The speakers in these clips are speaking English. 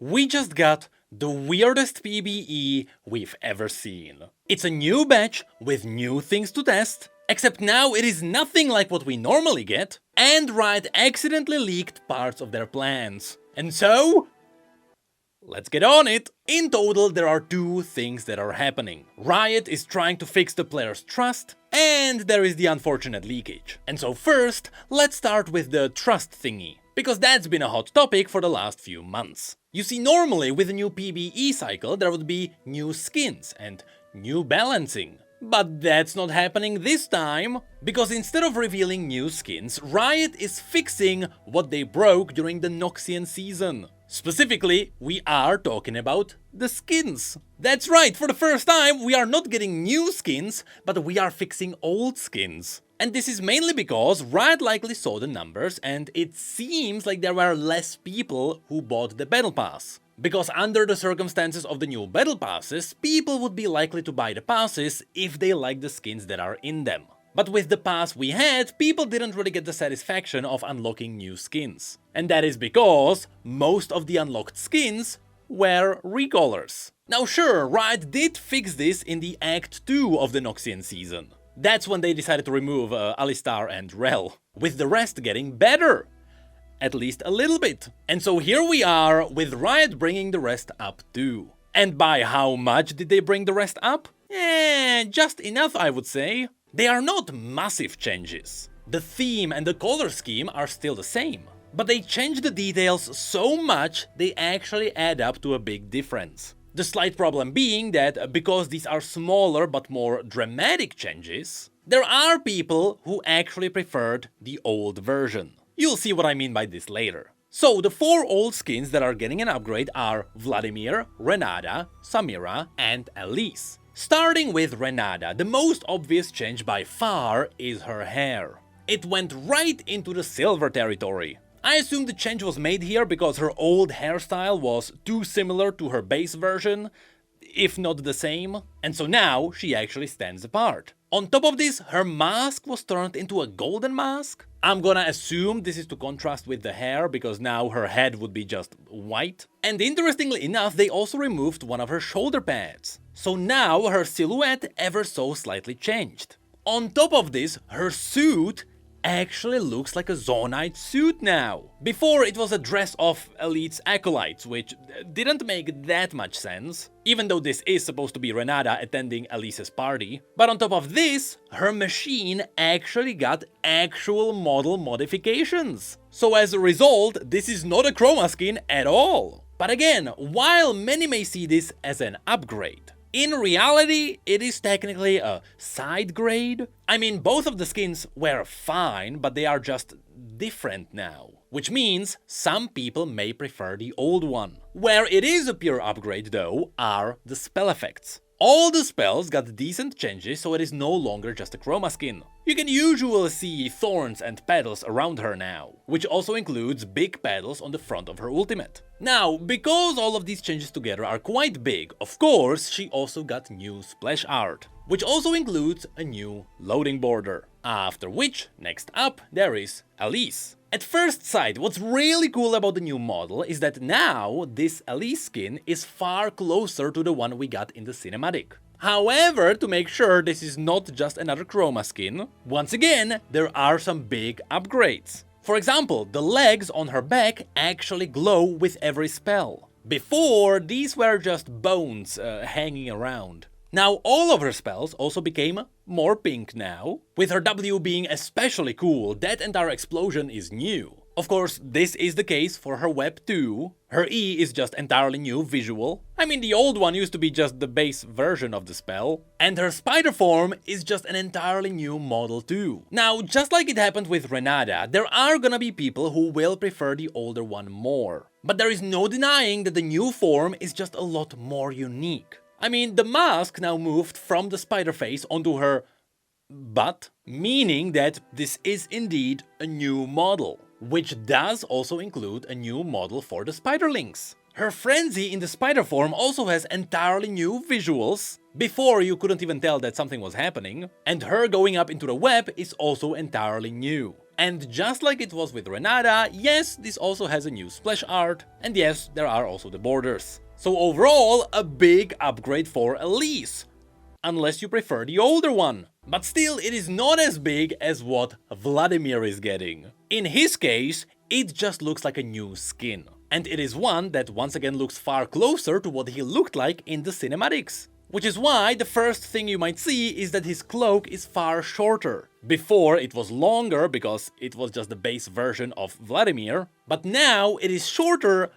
We just got the weirdest PBE we've ever seen. It's a new batch with new things to test, except now it is nothing like what we normally get, and Riot accidentally leaked parts of their plans. And so, let's get on it! In total, there are two things that are happening. Riot is trying to fix the players' trust, and there is the unfortunate leakage. And so first, let's start with the trust thingy, because that's been a hot topic for the last few months. You see, normally with a new PBE cycle there would be new skins and new balancing. But that's not happening this time, because instead of revealing new skins, Riot is fixing what they broke during the Noxian season. Specifically, we are talking about the skins. That's right, for the first time we are not getting new skins, but we are fixing old skins. And this is mainly because Riot likely saw the numbers and it seems like there were less people who bought the Battle Pass. Because under the circumstances of the new Battle Passes, people would be likely to buy the passes if they like the skins that are in them. But with the pass we had, people didn't really get the satisfaction of unlocking new skins. And that is because most of the unlocked skins were recolors. Now sure, Riot did fix this in the Act 2 of the Noxian season. That's when they decided to remove Alistar and Rel, with the rest getting better. At least a little bit. And so here we are, with Riot bringing the rest up too. And by how much did they bring the rest up? Just enough, I would say. They are not massive changes. The theme and the color scheme are still the same. But they changed the details so much, they actually add up to a big difference. The slight problem being that because these are smaller but more dramatic changes, there are people who actually preferred the old version. You'll see what I mean by this later. So the four old skins that are getting an upgrade are Vladimir, Renata, Samira and Elise. Starting with Renata, the most obvious change by far is her hair. It went right into the silver territory. I assume the change was made here because her old hairstyle was too similar to her base version, if not the same, and so now she actually stands apart. On top of this, her mask was turned into a golden mask. I'm gonna assume this is to contrast with the hair, because now her head would be just white. And interestingly enough, they also removed one of her shoulder pads. So now her silhouette ever so slightly changed. On top of this, her suit actually looks like a Zonite suit now. Before it was a dress of Elite's acolytes, which didn't make that much sense, even though this is supposed to be Renata attending Elise's party. But on top of this, her machine actually got actual model modifications. So as a result, this is not a chroma skin at all. But again, while many may see this as an upgrade, in reality, it is technically a side grade. I mean, both of the skins were fine, but they are just different now. Which means some people may prefer the old one. Where it is a pure upgrade though, are the spell effects. All the spells got decent changes, so it is no longer just a chroma skin. You can usually see thorns and petals around her now, which also includes big petals on the front of her ultimate. Now, because all of these changes together are quite big, of course, she also got new splash art, which also includes a new loading border. After which, next up, there is Elise. At first sight, what's really cool about the new model is that now this Elise skin is far closer to the one we got in the cinematic. However, to make sure this is not just another chroma skin, once again, there are some big upgrades. For example, the legs on her back actually glow with every spell. Before, these were just bones hanging around. Now all of her spells also became more pink now. With her W being especially cool, that entire explosion is new. Of course, this is the case for her web too. Her E is just entirely new visual. I mean, the old one used to be just the base version of the spell. And her spider form is just an entirely new model too. Now, just like it happened with Renata, there are gonna be people who will prefer the older one more. But there is no denying that the new form is just a lot more unique. I mean, the mask now moved from the spider face onto her butt, meaning that this is indeed a new model, which does also include a new model for the spiderlings. Her frenzy in the spider form also has entirely new visuals. Before, you couldn't even tell that something was happening, and her going up into the web is also entirely new. And just like it was with Renata, yes, this also has a new splash art, and yes, there are also the borders. So overall, a big upgrade for Elise. Unless you prefer the older one. But still, it is not as big as what Vladimir is getting. In his case, it just looks like a new skin. And it is one that once again looks far closer to what he looked like in the cinematics. Which is why the first thing you might see is that his cloak is far shorter. Before it was longer because it was just the base version of Vladimir, but now it is shorter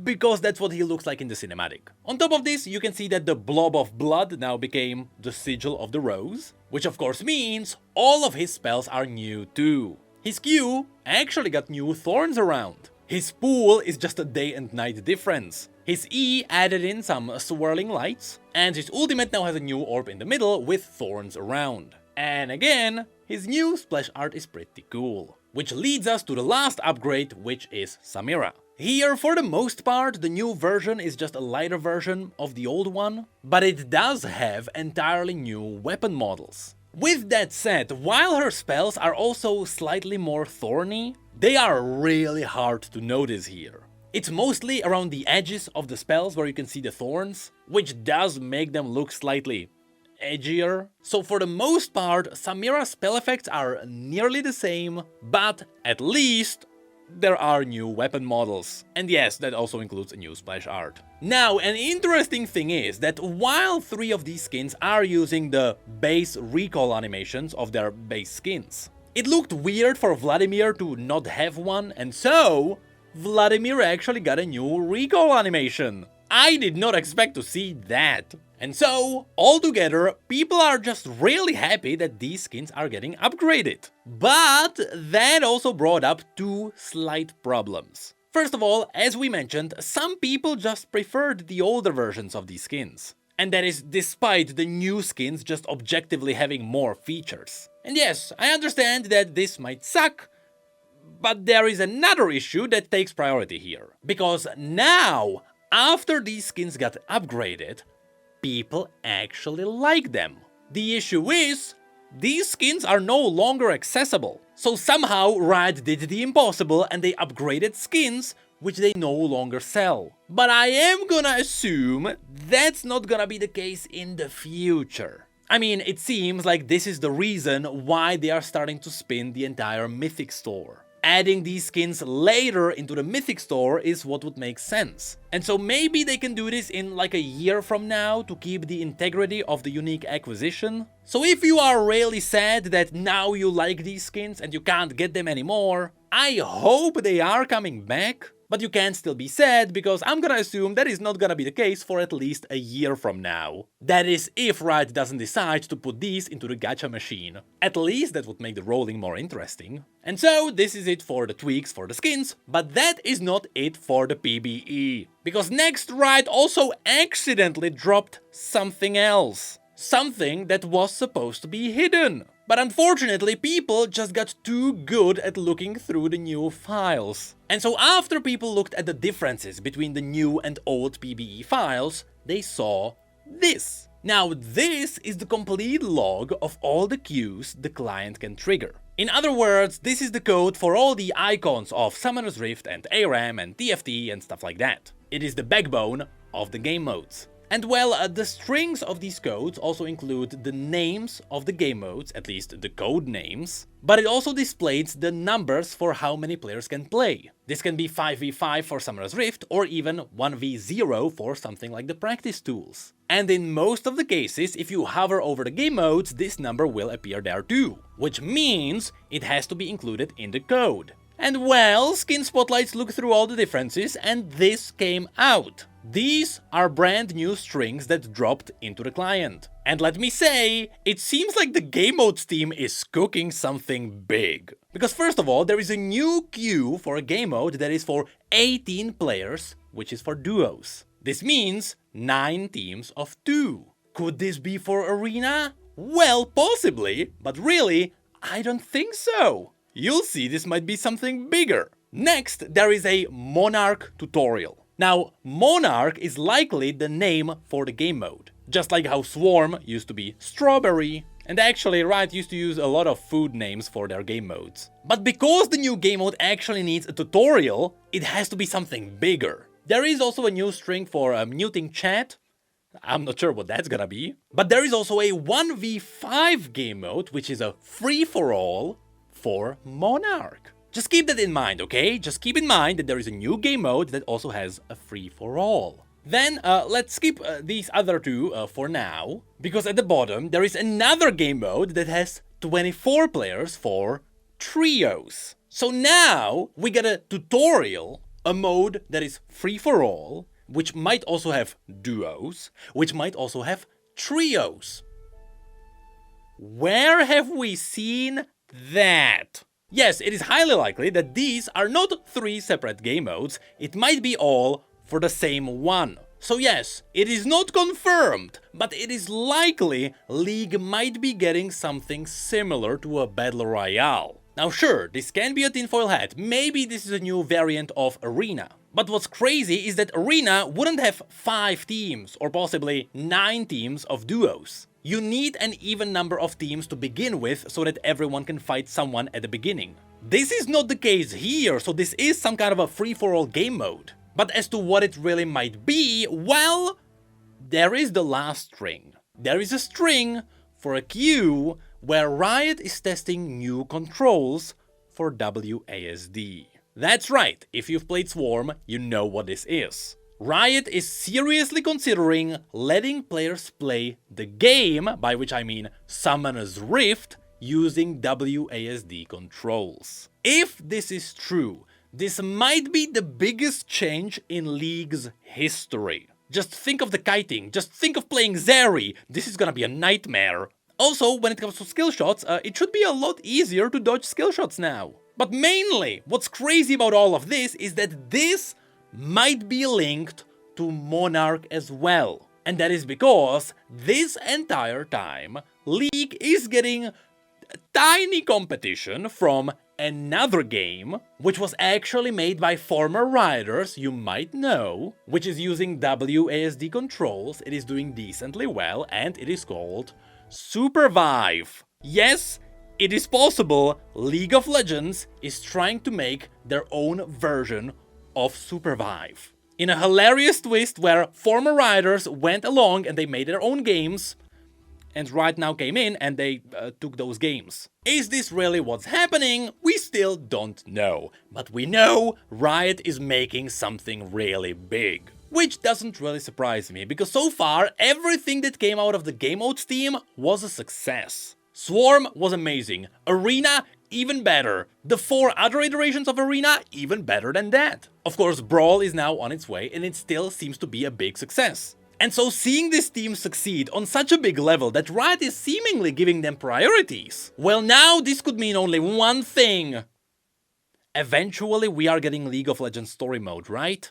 because that's what he looks like in the cinematic. On top of this, you can see that the blob of blood now became the sigil of the rose, which of course means all of his spells are new too. His Q actually got new thorns around. His pool is just a day and night difference. His E added in some swirling lights, and his ultimate now has a new orb in the middle with thorns around. And again, his new splash art is pretty cool. Which leads us to the last upgrade, which is Samira. Here, for the most part, the new version is just a lighter version of the old one, but it does have entirely new weapon models. With that said, while her spells are also slightly more thorny, they are really hard to notice here. It's mostly around the edges of the spells where you can see the thorns, which does make them look slightly edgier. So for the most part, Samira's spell effects are nearly the same, but at least there are new weapon models. And yes, that also includes a new splash art. Now, an interesting thing is that while 3 of these skins are using the base recall animations of their base skins, it looked weird for Vladimir to not have one, and so Vladimir actually got a new recall animation. I did not expect to see that. And so, altogether, people are just really happy that these skins are getting upgraded. But that also brought up 2 slight problems. First of all, as we mentioned, some people just preferred the older versions of these skins. And that is despite the new skins just objectively having more features. And yes, I understand that this might suck, but there is another issue that takes priority here. Because now, after these skins got upgraded, people actually like them. The issue is, these skins are no longer accessible. So somehow Riot did the impossible and they upgraded skins which they no longer sell. But I am gonna assume that's not gonna be the case in the future. I mean, it seems like this is the reason why they are starting to spin the entire Mythic store. Adding these skins later into the Mythic store is what would make sense. And so maybe they can do this in like a year from now to keep the integrity of the unique acquisition. So if you are really sad that now you like these skins and you can't get them anymore, I hope they are coming back. But you can still be sad, because I'm gonna assume that is not gonna be the case for at least a year from now. That is, if Riot doesn't decide to put these into the gacha machine. At least that would make the rolling more interesting. And so this is it for the tweaks for the skins, but that is not it for the PBE. Because next Riot also accidentally dropped something else. Something that was supposed to be hidden. But unfortunately, people just got too good at looking through the new files. And so after people looked at the differences between the new and old PBE files, they saw this. Now this is the complete log of all the queues the client can trigger. In other words, this is the code for all the icons of Summoner's Rift and ARAM and TFT and stuff like that. It is the backbone of the game modes. And well, the strings of these codes also include the names of the game modes, at least the code names, but it also displays the numbers for how many players can play. This can be 5v5 for Summoner's Rift, or even 1v0 for something like the practice tools. And in most of the cases, if you hover over the game modes, this number will appear there too, which means it has to be included in the code. And well, Skin Spotlights looked through all the differences and this came out. These are brand new strings that dropped into the client. And let me say, it seems like the game modes team is cooking something big. Because first of all, there is a new queue for a game mode that is for 18 players, which is for duos. This means 9 teams of 2. Could this be for Arena? Well, possibly, but really, I don't think so. You'll see this might be something bigger. Next, there is a Monarch tutorial. Now, Monarch is likely the name for the game mode, just like how Swarm used to be Strawberry. And actually, Riot used to use a lot of food names for their game modes. But because the new game mode actually needs a tutorial, it has to be something bigger. There is also a new string for muting chat. I'm not sure what that's gonna be. But there is also a 1v5 game mode, which is a free-for-all for Monarch. Just keep that in mind, okay? Just keep in mind that there is a new game mode that also has a free-for-all. Then let's skip these other two for now, because at the bottom there is another game mode that has 24 players for trios. So now we get a tutorial, a mode that is free for all, which might also have duos, which might also have trios. Where have we seen that? Yes, it is highly likely that these are not 3 separate game modes, it might be all for the same one. So yes, it is not confirmed, but it is likely League might be getting something similar to a Battle Royale. Now sure, this can be a tinfoil hat, maybe this is a new variant of Arena. But what's crazy is that Arena wouldn't have 5 teams, or possibly 9 teams of duos. You need an even number of teams to begin with so that everyone can fight someone at the beginning. This is not the case here, so this is some kind of a free-for-all game mode. But as to what it really might be, well, there is the last string. There is a string for a queue where Riot is testing new controls for WASD. That's right, if you've played Swarm, you know what this is. Riot is seriously considering letting players play the game, by which I mean Summoner's Rift, using WASD controls. If this is true, this might be the biggest change in League's history. Just think of the kiting, just think of playing Zeri, this is gonna be a nightmare. Also, when it comes to skill shots, it should be a lot easier to dodge skill shots now. But mainly, what's crazy about all of this is that this might be linked to Monarch as well. And that is because this entire time, League is getting tiny competition from another game, which was actually made by former Rioters, you might know, which is using WASD controls, it is doing decently well, and it is called Supervive. Yes, it is possible League of Legends is trying to make their own version of Supervive. In a hilarious twist where former Rioters went along and they made their own games, and Riot now came in and they took those games. Is this really what's happening? We still don't know. But we know Riot is making something really big. Which doesn't really surprise me, because so far everything that came out of the Game Modes team was a success. Swarm was amazing, Arena even better, the 4 other iterations of Arena even better than that. Of course, Brawl is now on its way and it still seems to be a big success. And so seeing this team succeed on such a big level that Riot is seemingly giving them priorities, well now this could mean only one thing. Eventually we are getting League of Legends story mode, right?